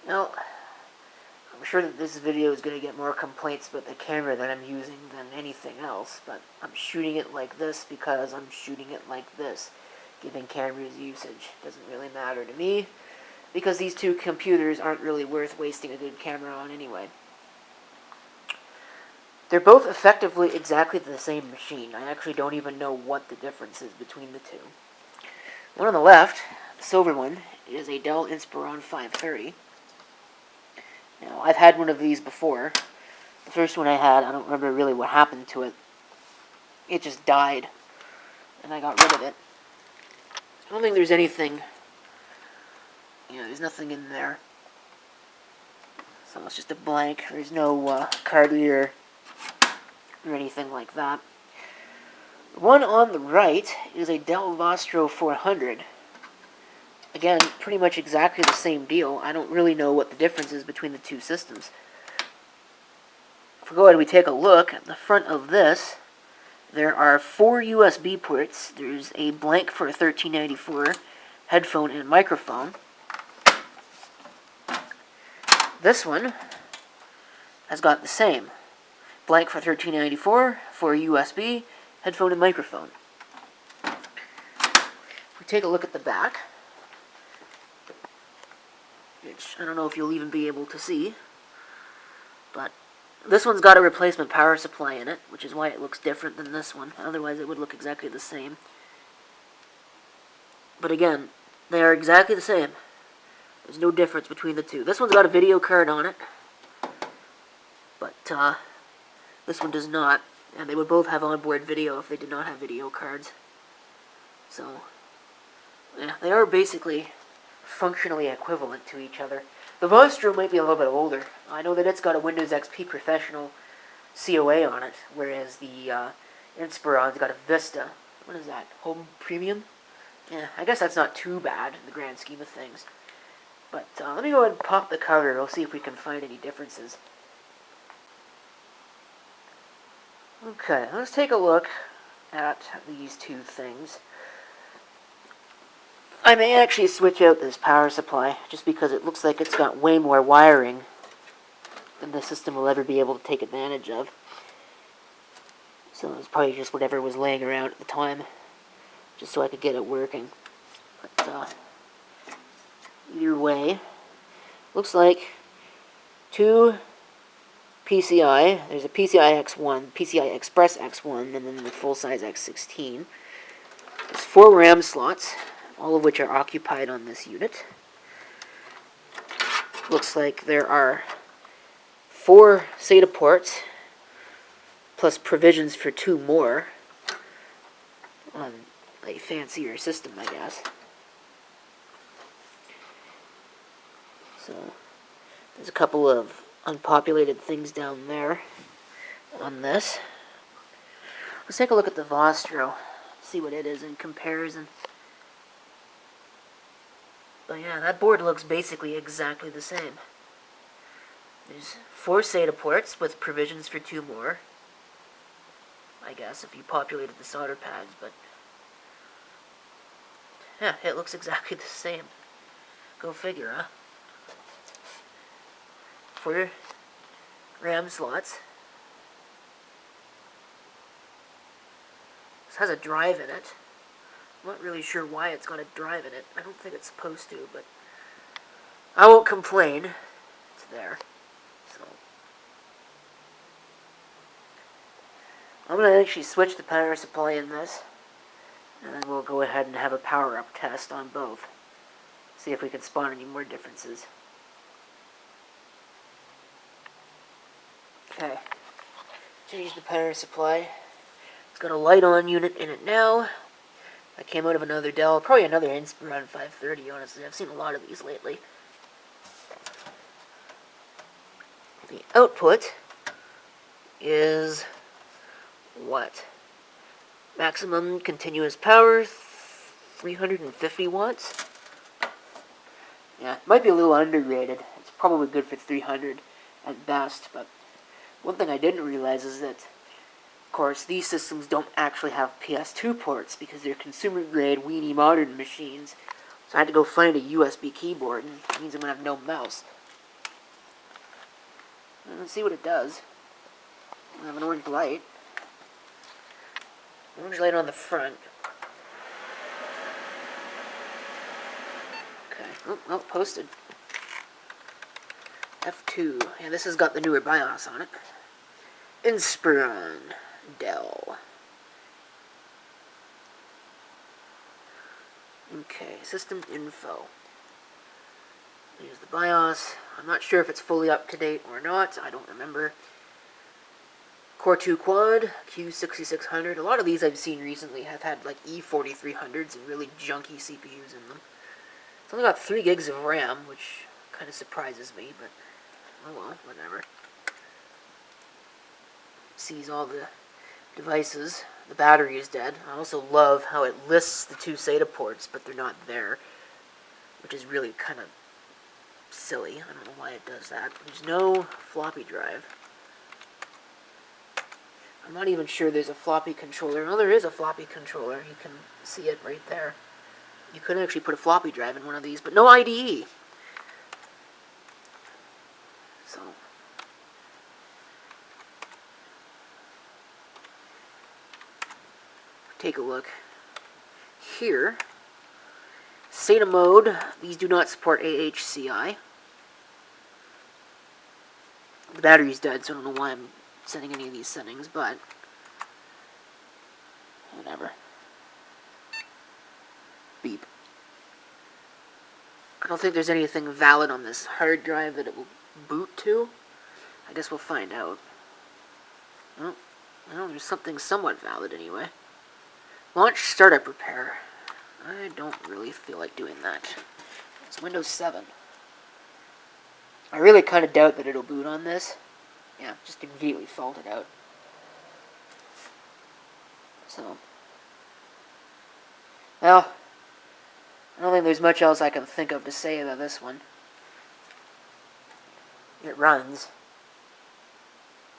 Now, I'm sure that this video is going to get more complaints about the camera that I'm using than anything else, but I'm shooting it like this because I'm shooting it like this. Giving cameras usage doesn't really matter to me, because these two computers aren't really worth wasting a good camera on anyway. They're both effectively exactly the same machine. I actually don't even know what the difference is between the two. The one on the left, the silver one, is a Dell Inspiron 530. Now, I've had one of these before. The first one I had, I don't remember really what happened to it. It just died, and I got rid of it. I don't think there's anything, there's nothing in there. So it's just a blank. There's no card reader or anything like that. The one on the right is a Dell Vostro 400. Again, pretty much exactly the same deal. I don't really know what the difference is between the two systems. If we go ahead and we take a look at the front of this, there are 4 USB ports. There's a blank for a 1394 headphone and microphone. This one has got the same. Blank for 1394, 4 USB, headphone and microphone. If we take a look at the back, which I don't know if you'll even be able to see, but this one's got a replacement power supply in it, which is why it looks different than this one. Otherwise it would look exactly the same. But again, they are exactly the same. There's no difference between the two. This one's got a video card on it, but this one does not. And they would both have onboard video if they did not have video cards. So, yeah, they are basically functionally equivalent to each other. The Vostro might be a little bit older. I know that it's got a Windows XP Professional COA on it, whereas the Inspiron's got a Vista. What is that? Home Premium? Yeah, I guess that's not too bad in the grand scheme of things. But let me go ahead and pop the cover. We'll see if we can find any differences. Okay, let's take a look at these two things. I may actually switch out this power supply, just because it looks like it's got way more wiring than the system will ever be able to take advantage of. So it's probably just whatever was laying around at the time, just so I could get it working. But either way, looks like two PCI. There's a PCI X1, PCI Express X1, and then the full-size X16. There's 4 RAM slots, all of which are occupied on this unit. Looks like there are 4 SATA ports, plus provisions for 2 more on a fancier system, I guess. So, there's a couple of unpopulated things down there on this. Let's take a look at the Vostro, see what it is in comparison. But yeah, that board looks basically exactly the same. There's 4 SATA ports with provisions for 2 more. I guess if you populated the solder pads, but yeah, it looks exactly the same. Go figure, huh? 4 RAM slots. This has a drive in it. I'm not really sure why it's got a drive in it. I don't think it's supposed to, but I won't complain. It's there. So I'm going to actually switch the power supply in this, and then we'll go ahead and have a power-up test on both. See if we can spot any more differences. Okay, change the power supply. It's got a light-on unit in it now. I came out of another Dell, probably another Inspiron 530, honestly. I've seen a lot of these lately. The output is what? Maximum continuous power, 350 watts. Yeah, it might be a little underrated. It's probably good for 300 at best, but one thing I didn't realize is that, of course, these systems don't actually have PS2 ports because they're consumer-grade weenie modern machines. So I had to go find a USB keyboard, and it means I'm going to have no mouse. Let's see what it does. I have an orange light. Orange light on the front. Okay. Oh, posted. F2. Yeah, this has got the newer BIOS on it. Inspiron. Dell. Okay, system info. Here's the BIOS. I'm not sure if it's fully up to date or not. I don't remember. Core 2 Quad, Q6600. A lot of these I've seen recently have had like E4300s and really junky CPUs in them. It's only got 3 gigs of RAM, which kind of surprises me, but oh well, whatever. Sees all the devices. The battery is dead. I also love how it lists the 2 SATA ports, but they're not there, which is really kind of silly. I don't know why it does that. There's no floppy drive. I'm not even sure there's a floppy controller. Oh, there is a floppy controller. You can see it right there. You could actually put a floppy drive in one of these, but no IDE. So, take a look. Here, SATA mode. These do not support AHCI. The battery's dead, so I don't know why I'm setting any of these settings, but whatever. Beep. I don't think there's anything valid on this hard drive that it will boot to. I guess we'll find out. Well, there's something somewhat valid anyway. Launch startup repair. I don't really feel like doing that. It's Windows 7. I really kind of doubt that it'll boot on this. Yeah, just immediately faulted out. So, well, I don't think there's much else I can think of to say about this one. It runs.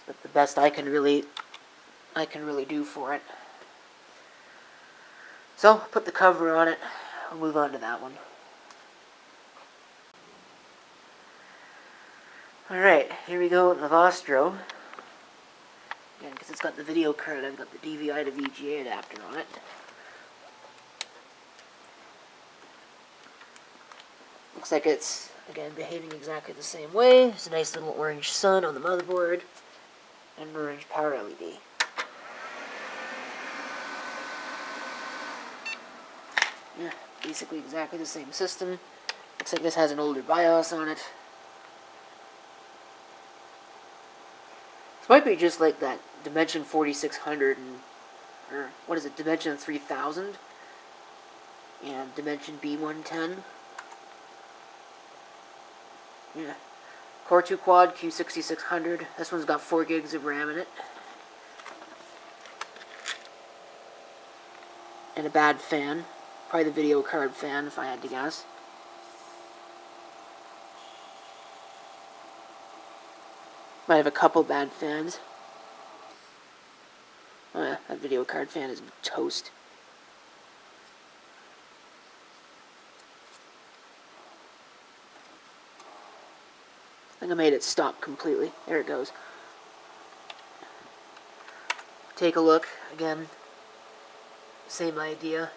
But the best I can really do for it. So, put the cover on it. I'll move on to that one. Alright, here we go with the Vostro. Again, because it's got the video card, I've got the DVI to VGA adapter on it. Looks like it's, again, behaving exactly the same way. There's a nice little orange sun on the motherboard, and an orange power LED. Yeah, basically exactly the same system. Looks like this has an older BIOS on it. This might be just like that Dimension 4600 and, or what is it, Dimension 3000 and Dimension B110. Yeah. Core 2 Quad, Q6600. This one's got 4 gigs of RAM in it. And a bad fan. Probably the video card fan, if I had to guess. Might have a couple bad fans. Oh yeah, that video card fan is toast. I think I made it stop completely. There it goes. Take a look. Again, same idea.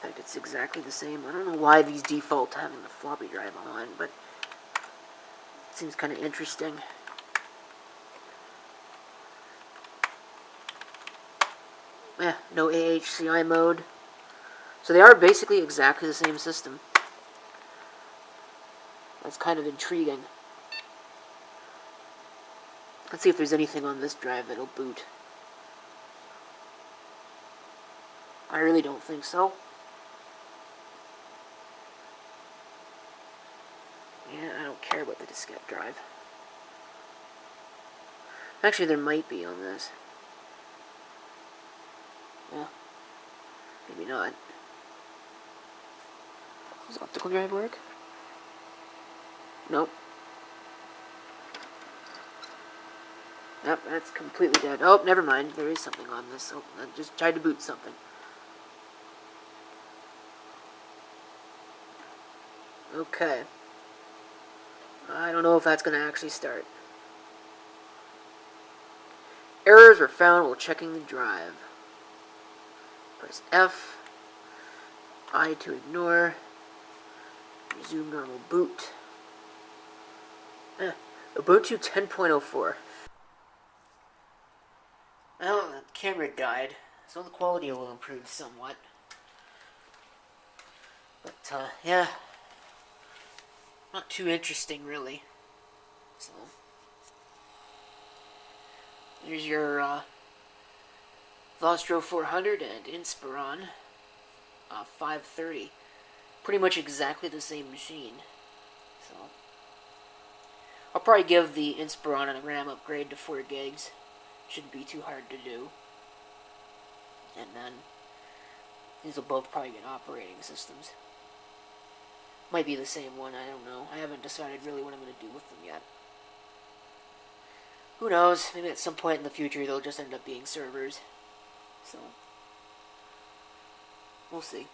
In fact, it's exactly the same. I don't know why these default to having the floppy drive on, but it seems kind of interesting. Yeah, no AHCI mode. So they are basically exactly the same system. That's kind of intriguing. Let's see if there's anything on this drive that'll boot. I really don't think so. Yeah, I don't care about the diskette drive. Actually, there might be on this. Yeah. Maybe not. Does optical drive work? Nope. Nope, that's completely dead. Oh, never mind. There is something on this. Oh, I just tried to boot something. Okay. I don't know if that's going to actually start. Errors were found while checking the drive. Press F. I to ignore. Resume normal boot. Ubuntu 10.04. Well, the camera died, so the quality will improve somewhat. But, yeah. Not too interesting, really. So, there's your, Vostro 400 and Inspiron 530. Pretty much exactly the same machine. So, I'll probably give the Inspiron a RAM upgrade to 4 gigs. Shouldn't be too hard to do. And then, these will both probably get operating systems. Might be the same one, I don't know. I haven't decided really what I'm going to do with them yet. Who knows? Maybe at some point in the future they'll just end up being servers. So, we'll see.